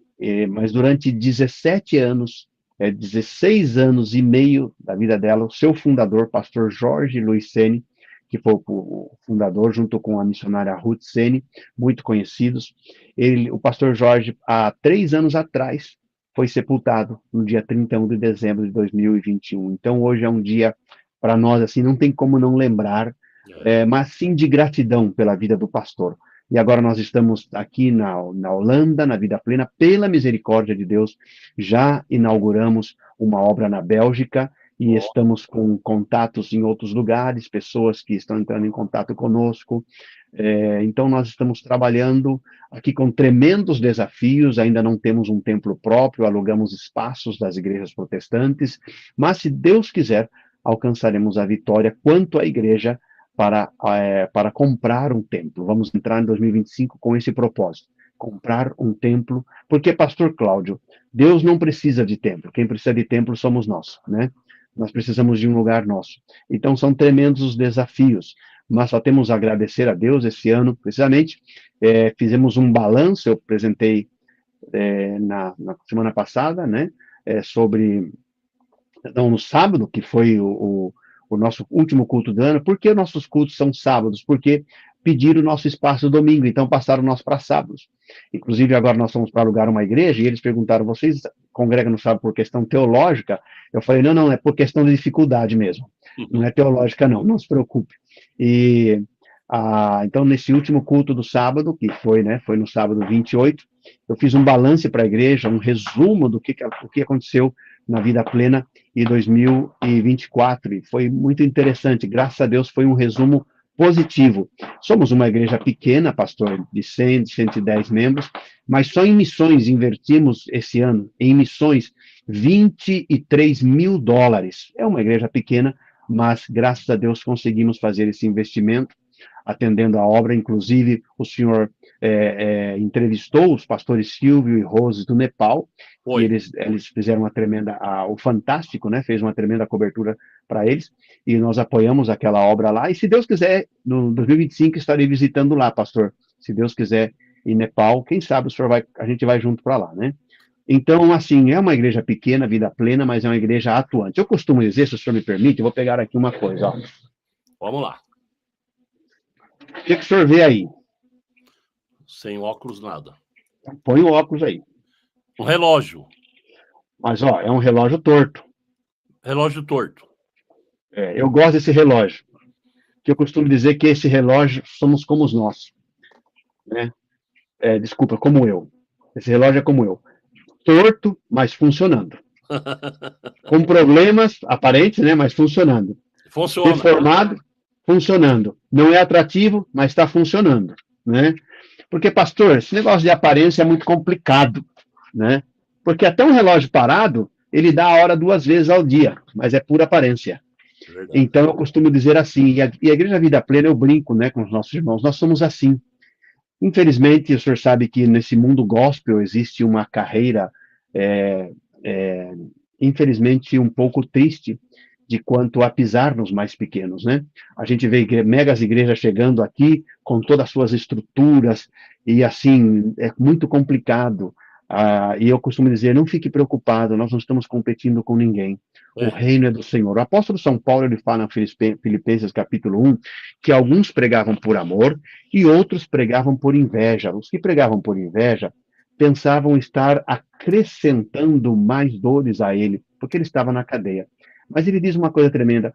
Mas durante 17 anos, 16 anos e meio da vida dela, o seu fundador, pastor Jorge Luiz Sene, que foi o fundador, junto com a missionária Ruth Sene, muito conhecidos. O pastor Jorge, há 3 anos atrás, foi sepultado no dia 31 de dezembro de 2021. Então, hoje é um dia, para nós, assim, não tem como não lembrar, mas sim de gratidão pela vida do pastor. E agora nós estamos aqui na Holanda, na Vida Plena, pela misericórdia de Deus, já inauguramos uma obra na Bélgica, e estamos com contatos em outros lugares, pessoas que estão entrando em contato conosco. Então, nós estamos trabalhando aqui com tremendos desafios, ainda não temos um templo próprio, alugamos espaços das igrejas protestantes, mas, se Deus quiser, alcançaremos a vitória quanto à igreja para comprar um templo. Vamos entrar em 2025 com esse propósito, comprar um templo, porque, pastor Cláudio, Deus não precisa de templo, quem precisa de templo somos nós, né? Nós precisamos de um lugar nosso. Então, são tremendos os desafios, mas só temos a agradecer a Deus. Esse ano, precisamente, fizemos um balanço, eu apresentei na semana passada, né, no sábado, que foi o nosso último culto do ano. Por que nossos cultos são sábados? Porque pediram o nosso espaço domingo, então passaram nós para sábados. Inclusive, agora nós fomos para alugar uma igreja, e eles perguntaram: vocês congregam no sábado por questão teológica? Eu falei: não, é por questão de dificuldade mesmo. Não é teológica, não se preocupe. Então, nesse último culto do sábado, que foi no sábado 28, eu fiz um balanço para a igreja, um resumo do que aconteceu na Vida Plena em 2024, e foi muito interessante. Graças a Deus, foi um resumo positivo. Somos uma igreja pequena, pastor, de 100, 110 membros, mas só em missões invertimos esse ano, em missões, $23 mil. É uma igreja pequena, mas graças a Deus conseguimos fazer esse investimento, atendendo a obra. Inclusive, o senhor entrevistou os pastores Silvio e Rose do Nepal, e eles fizeram o Fantástico, né, fez uma tremenda cobertura para eles, e nós apoiamos aquela obra lá. E, se Deus quiser, no 2025 estarei visitando lá, pastor. Se Deus quiser, em Nepal, quem sabe a gente vai junto para lá, né? Então, assim, é uma igreja pequena, Vida Plena, mas é uma igreja atuante. Eu costumo dizer, se o senhor me permite, eu vou pegar aqui uma coisa, ó. Vamos lá. O que o senhor vê aí? Sem óculos, nada. Põe o óculos aí. Um relógio. Mas, ó, é um relógio torto. Relógio torto. Eu gosto desse relógio, que eu costumo dizer que esse relógio somos como os nossos, né? Desculpa, como eu. Esse relógio é como eu. Torto, mas funcionando. Com problemas aparentes, né? Mas funcionando. Funciona. Deformado, funcionando. Não é atrativo, mas está funcionando, né? Porque, pastor, esse negócio de aparência é muito complicado, né? Porque até um relógio parado, ele dá a hora 2 vezes ao dia, mas é pura aparência. Verdade. Então, eu costumo dizer assim, e a Igreja Vida Plena, eu brinco, né, com os nossos irmãos, nós somos assim. Infelizmente, o senhor sabe que nesse mundo gospel existe uma carreira, infelizmente, um pouco triste, de quanto a pisar nos mais pequenos, né? A gente vê megas igrejas chegando aqui com todas as suas estruturas, e assim, é muito complicado. E eu costumo dizer: não fique preocupado, nós não estamos competindo com ninguém. O reino é do Senhor. O apóstolo São Paulo, ele fala em Filipenses capítulo 1, que alguns pregavam por amor e outros pregavam por inveja. Os que pregavam por inveja pensavam estar acrescentando mais dores a ele, porque ele estava na cadeia. Mas ele diz uma coisa tremenda: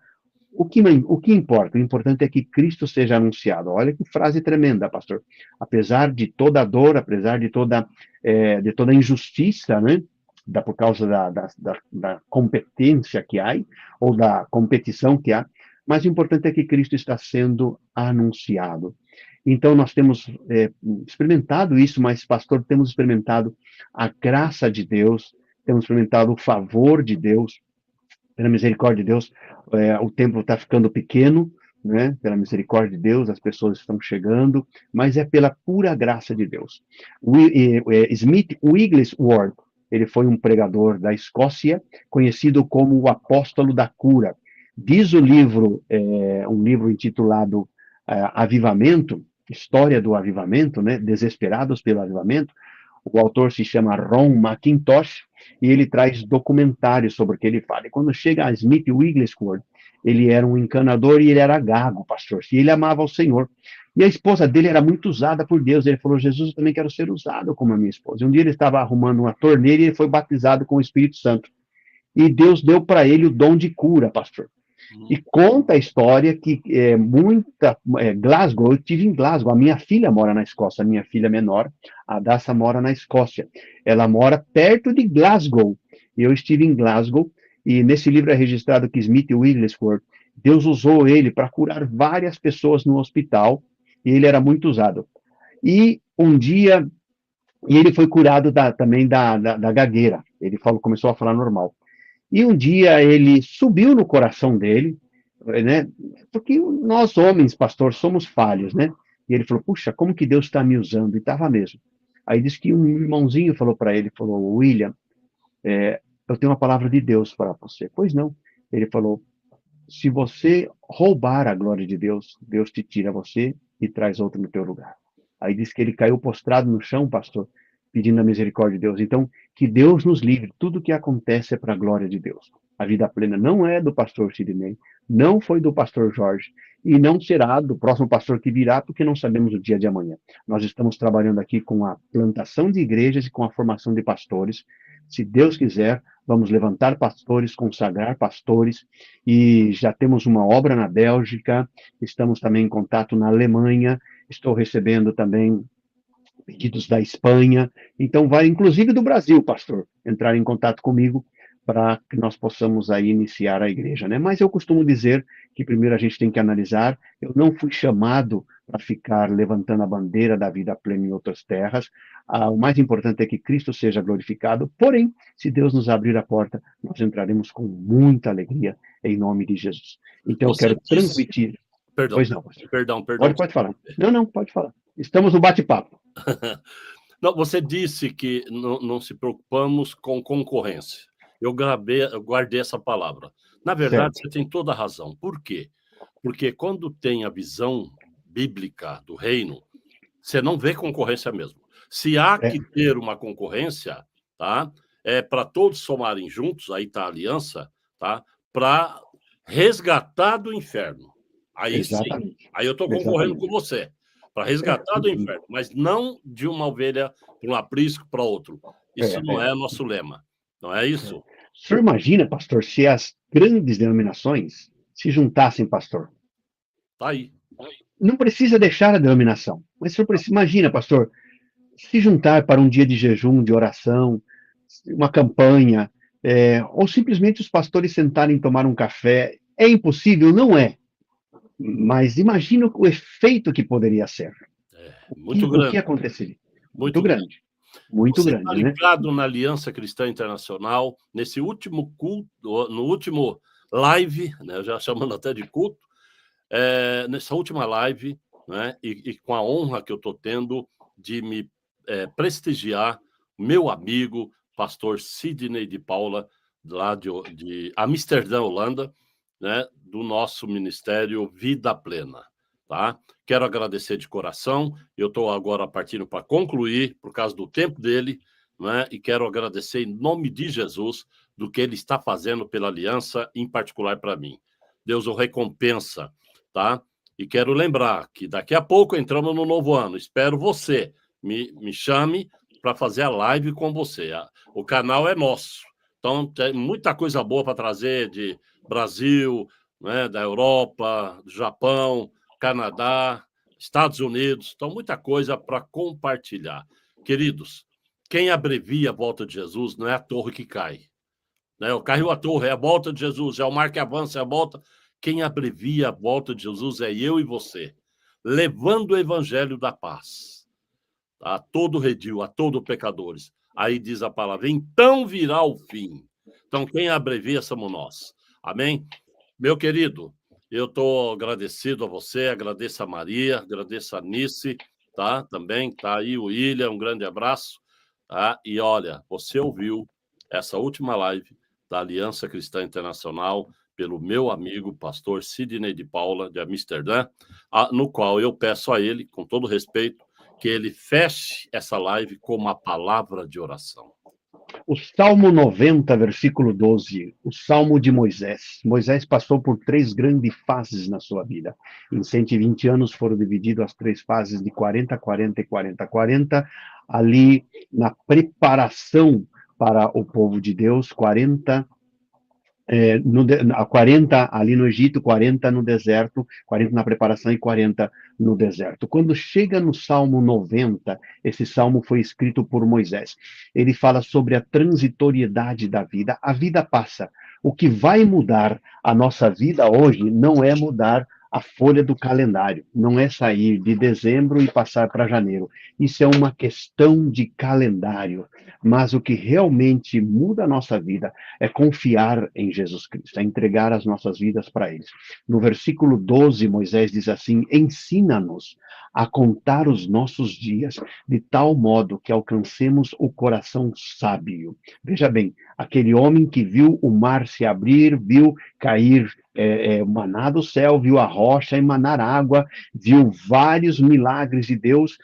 o que importa? O importante é que Cristo seja anunciado. Olha que frase tremenda, pastor. Apesar de toda a dor, apesar de toda a injustiça, né? Por causa da competência que há, ou da competição que há, mas o importante é que Cristo está sendo anunciado. Então, nós temos experimentado isso, mas, pastor, temos experimentado a graça de Deus, temos experimentado o favor de Deus. Pela misericórdia de Deus, o templo está ficando pequeno, né? Pela misericórdia de Deus, as pessoas estão chegando, mas é pela pura graça de Deus. Smith Wigglesworth, ele foi um pregador da Escócia, conhecido como o apóstolo da cura. Diz o livro, um livro intitulado Avivamento, História do Avivamento, né? Desesperados pelo Avivamento. O autor se chama Ron McIntosh e ele traz documentários sobre o que ele fala. E quando chega a Smith Wigglesworth, ele era um encanador e ele era gago, pastor, e ele amava o Senhor. E a esposa dele era muito usada por Deus. Ele falou: Jesus, eu também quero ser usado como a minha esposa. E um dia ele estava arrumando uma torneira e ele foi batizado com o Espírito Santo. E Deus deu para ele o dom de cura, pastor. E conta a história que Glasgow, eu estive em Glasgow, a minha filha mora na Escócia, a minha filha menor, a Daça mora na Escócia. Ela mora perto de Glasgow. Eu estive em Glasgow, e nesse livro é registrado que Smith Wigglesworth, Deus usou ele para curar várias pessoas no hospital, e ele era muito usado. E um dia, e ele foi curado também da gagueira. Ele começou a falar normal. E um dia ele subiu no coração dele, né? Porque nós homens, pastor, somos falhos, né? E ele falou: puxa, como que Deus está me usando? E estava mesmo. Aí disse que um irmãozinho falou para ele, falou: William, eu tenho uma palavra de Deus para você. Pois não. Ele falou: se você roubar a glória de Deus, Deus te tira você e traz outro no teu lugar. Aí diz que ele caiu prostrado no chão, pastor, pedindo a misericórdia de Deus. Então, que Deus nos livre. Tudo que acontece é para a glória de Deus. A vida plena não é do pastor Sidney, não foi do pastor Jorge, e não será do próximo pastor que virá, porque não sabemos o dia de amanhã. Nós estamos trabalhando aqui com a plantação de igrejas e com a formação de pastores. Se Deus quiser, vamos levantar pastores, consagrar pastores, e já temos uma obra na Bélgica, estamos também em contato na Alemanha, estou recebendo também pedidos da Espanha, então vai inclusive do Brasil, pastor, entrar em contato comigo para que nós possamos aí iniciar a igreja, né? Mas eu costumo dizer que primeiro a gente tem que analisar. Eu não fui chamado para ficar levantando a bandeira da vida plena em outras terras. O mais importante é que Cristo seja glorificado. Porém, se Deus nos abrir a porta, nós entraremos com muita alegria em nome de Jesus. Então eu Você quero disse... transmitir. Perdão, Pois não, pastor. perdão. Pode falar. Não, pode falar. Estamos no bate-papo. Não, você disse que não se preocupamos com concorrência. Eu guardei essa palavra. Na verdade, Certo. você tem toda a razão. Por quê? Porque quando tem a visão bíblica do reino, você não vê concorrência mesmo. Se há que ter uma concorrência, tá? É para todos somarem juntos, aí está a aliança, tá? Para resgatar do inferno. Aí sim. Exatamente. Aí eu estou concorrendo com você. Para resgatar do inferno, mas não de uma ovelha para um aprisco para outro. Isso não é nosso lema. Não é isso? O senhor imagina, pastor, se as grandes denominações se juntassem, pastor? Tá aí. Não precisa deixar a denominação. Mas o senhor imagina, pastor, se juntar para um dia de jejum, de oração, uma campanha, ou simplesmente os pastores sentarem e tomar um café. É impossível? Não é. Mas imagina o efeito que poderia ser. Muito O que grande. aconteceria? Muito Muito grande. grande. Muito Você está grande, né? ligado na Aliança Cristã Internacional, nesse último culto, no último live, né, já chamando até de culto, nessa última live, né, e com a honra que eu estou tendo de me prestigiar, meu amigo, pastor Sidney de Paula, lá de Amsterdã, Holanda, né, do nosso ministério Vida Plena. Tá? Quero agradecer de coração. Eu estou agora partindo para concluir, por causa do tempo dele, né? E quero agradecer em nome de Jesus do que ele está fazendo pela aliança, em particular para mim. Deus o recompensa, tá? E quero lembrar que daqui a pouco entramos no novo ano. Espero você. Me chame para fazer a live com você. O canal é nosso. Então, tem muita coisa boa para trazer de Brasil, né, da Europa, do Japão, Canadá, Estados Unidos. Então, muita coisa para compartilhar. Queridos, quem abrevia a volta de Jesus não é a torre que cai. Né? Caiu a torre, é a volta de Jesus, é o mar que avança, é a volta. Quem abrevia a volta de Jesus é eu e você, levando o evangelho da paz a todo redil, a todo pecadores. Aí diz a palavra, então virá o fim. Então, quem abrevia somos nós. Amém? Meu querido, eu estou agradecido a você, agradeço a Maria, agradeço a Nice, tá? Também tá aí o William, um grande abraço, tá? E olha, você ouviu essa última live da Aliança Cristã Internacional pelo meu amigo pastor Sidney de Paula, de Amsterdã, no qual eu peço a ele, com todo respeito, que ele feche essa live com uma palavra de oração. O Salmo 90, versículo 12, o Salmo de Moisés. Moisés passou por 3 grandes fases na sua vida. Em 120 anos foram divididas as 3 fases de 40, 40 e 40, 40. Ali na preparação para o povo de Deus, 40 ali no Egito, 40 no deserto, 40 na preparação e 40 no deserto. Quando chega no Salmo 90, esse salmo foi escrito por Moisés. Ele fala sobre a transitoriedade da vida. A vida passa. O que vai mudar a nossa vida hoje não é mudar a folha do calendário, não é sair de dezembro e passar para janeiro. Isso é uma questão de calendário. Mas o que realmente muda a nossa vida é confiar em Jesus Cristo, é entregar as nossas vidas para Ele. No versículo 12, Moisés diz assim: ensina-nos a contar os nossos dias de tal modo que alcancemos o coração sábio. Veja bem, aquele homem que viu o mar se abrir, viu cair maná do céu, viu a rocha emanar água, viu vários milagres de Deus.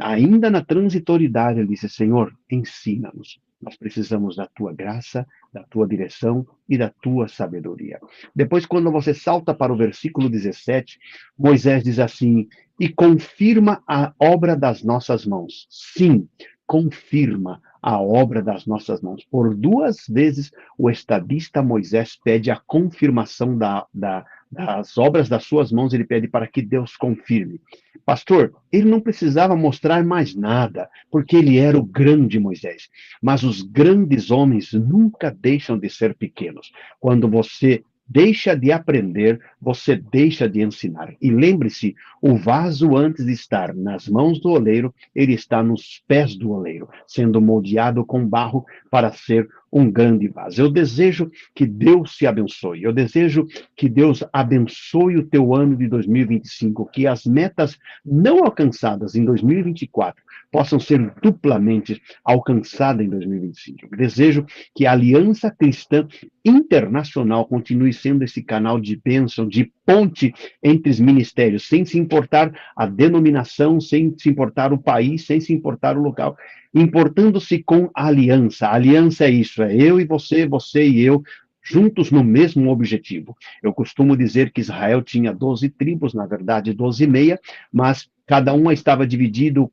Ainda na transitoriedade, ele disse: Senhor, ensina-nos. Nós precisamos da tua graça, da tua direção e da tua sabedoria. Depois, quando você salta para o versículo 17, Moisés diz assim: e confirma a obra das nossas mãos. Sim, confirma a obra das nossas mãos. Por 2 vezes, o estadista Moisés pede a confirmação das obras das suas mãos, ele pede para que Deus confirme. Pastor, ele não precisava mostrar mais nada, porque ele era o grande Moisés. Mas os grandes homens nunca deixam de ser pequenos. Quando você deixa de aprender, você deixa de ensinar. E lembre-se, o vaso, antes de estar nas mãos do oleiro, ele está nos pés do oleiro, sendo moldeado com barro para ser um grande vaso. Eu desejo que Deus te abençoe. Eu desejo que Deus abençoe o teu ano de 2025, que as metas não alcançadas em 2024 possam ser duplamente alcançadas em 2025. Eu desejo que a Aliança Cristã Internacional continue sendo esse canal de bênção, de ponte entre os ministérios, sem se importar a denominação, sem se importar o país, sem se importar o local, importando-se com a aliança. A aliança é isso, é eu e você, você e eu, juntos no mesmo objetivo. Eu costumo dizer que Israel tinha 12 tribos, na verdade 12 e meia, mas cada uma estava dividido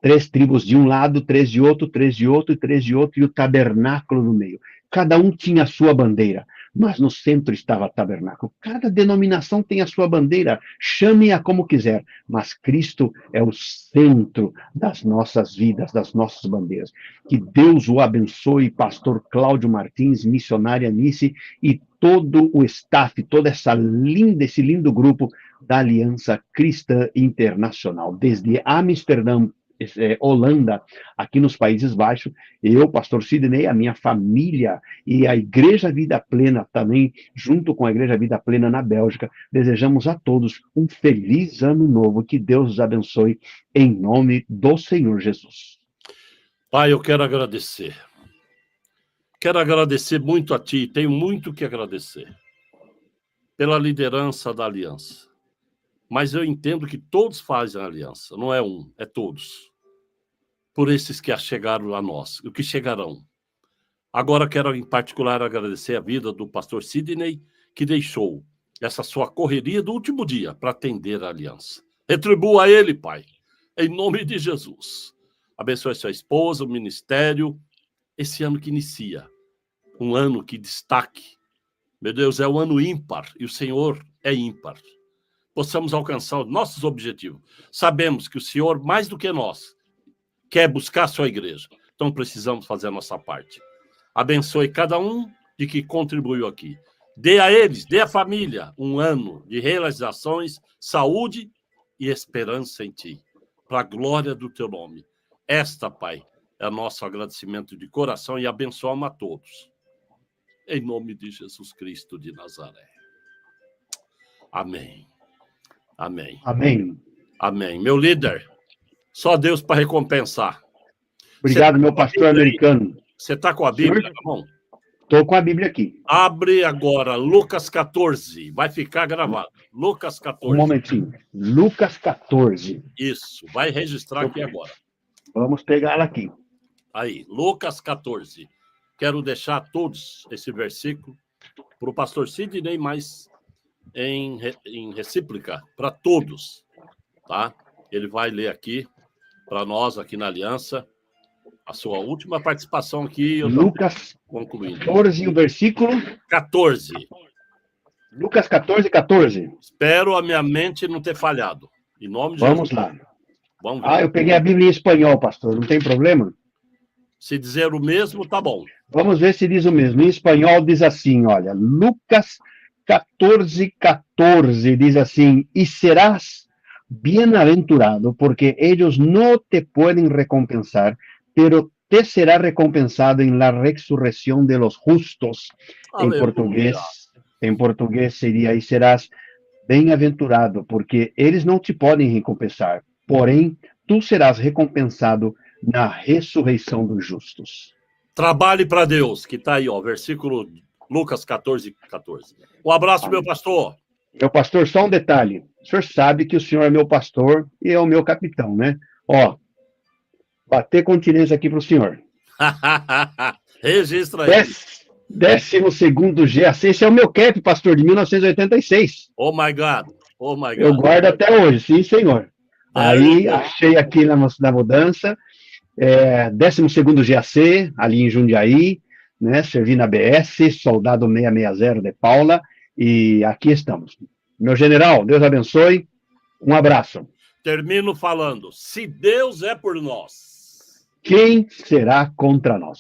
3 tribos de um lado, 3 de outro, 3 de outro e 3 de outro, e o tabernáculo no meio. Cada um tinha a sua bandeira, mas no centro estava o tabernáculo. Cada denominação tem a sua bandeira, chame-a como quiser, mas Cristo é o centro das nossas vidas, das nossas bandeiras. Que Deus o abençoe, pastor Cláudio Martins, missionária Nice, e todo o staff, todo esse lindo grupo da Aliança Cristã Internacional, desde Amsterdã, Holanda, aqui nos Países Baixos, eu, pastor Sidney, a minha família e a Igreja Vida Plena também, junto com a Igreja Vida Plena na Bélgica, desejamos a todos um feliz ano novo, que Deus os abençoe em nome do Senhor Jesus. Pai, eu quero agradecer. Quero agradecer muito a Ti, tenho muito que agradecer pela liderança da aliança. Mas eu entendo que todos fazem a aliança, não é um, é todos. Por esses que chegaram a nós, o que chegarão. Agora quero em particular agradecer a vida do pastor Sidney, que deixou essa sua correria do último dia para atender a aliança. Retribua a ele, Pai, em nome de Jesus. Abençoe sua esposa, o ministério, esse ano que inicia. Um ano que destaque. Meu Deus, é um ano ímpar, e o Senhor é ímpar. Possamos alcançar os nossos objetivos. Sabemos que o Senhor, mais do que nós, quer buscar a sua igreja. Então precisamos fazer a nossa parte. Abençoe cada um de que contribuiu aqui. Dê a eles, dê à família, um ano de realizações, saúde e esperança em Ti. Para a glória do Teu nome. Esta, Pai, é nosso agradecimento de coração e abençoamos a todos. Em nome de Jesus Cristo de Nazaré. Amém. Amém. Amém. Amém. Meu líder, só Deus para recompensar. Obrigado, meu pastor americano. Você está com a Bíblia na mão? Estou com a Bíblia aqui. Abre agora Lucas 14. Vai ficar gravado. Lucas 14. Um momentinho. Lucas 14. Isso. Vai registrar aqui agora. Vamos pegá-la aqui. Aí, Lucas 14. Quero deixar todos esse versículo para o pastor Sidney, mas em recíproca, para todos. Tá? Ele vai ler aqui, para nós, aqui na Aliança, a sua última participação aqui. Eu Lucas concluindo. 14, o versículo? 14. Lucas 14, 14. Espero a minha mente não ter falhado. Em nome de Vamos Jesus. lá. Vamos ver. Ah, eu peguei a Bíblia em espanhol, pastor, não tem problema? Se dizer o mesmo, tá bom. Vamos ver se diz o mesmo. Em espanhol diz assim, olha, Lucas 14, 14 diz assim, e serás bienaventurado, porque ellos no te pueden recompensar, pero te será recompensado en la resurrección de los justos. Aleluia. Em português seria, e serás bem-aventurado, porque eles não te podem recompensar, porém, tu serás recompensado na ressurreição dos justos. Trabalhe para Deus, que está aí, ó, versículo Lucas 14, 14. Um abraço, meu pastor. Meu pastor, só um detalhe. O senhor sabe que o senhor é meu pastor e é o meu capitão, né? Ó, bater continência aqui para o senhor. Registra aí. 12º GAC, esse é o meu cap, pastor, de 1986. Oh my God, oh my God. Eu guardo até hoje, sim, senhor. Aí, achei aqui na mudança, 12º GAC, ali em Jundiaí, né, servi na BS, soldado 660 de Paula, e aqui estamos. Meu general, Deus abençoe, um abraço. Termino falando, se Deus é por nós, quem será contra nós?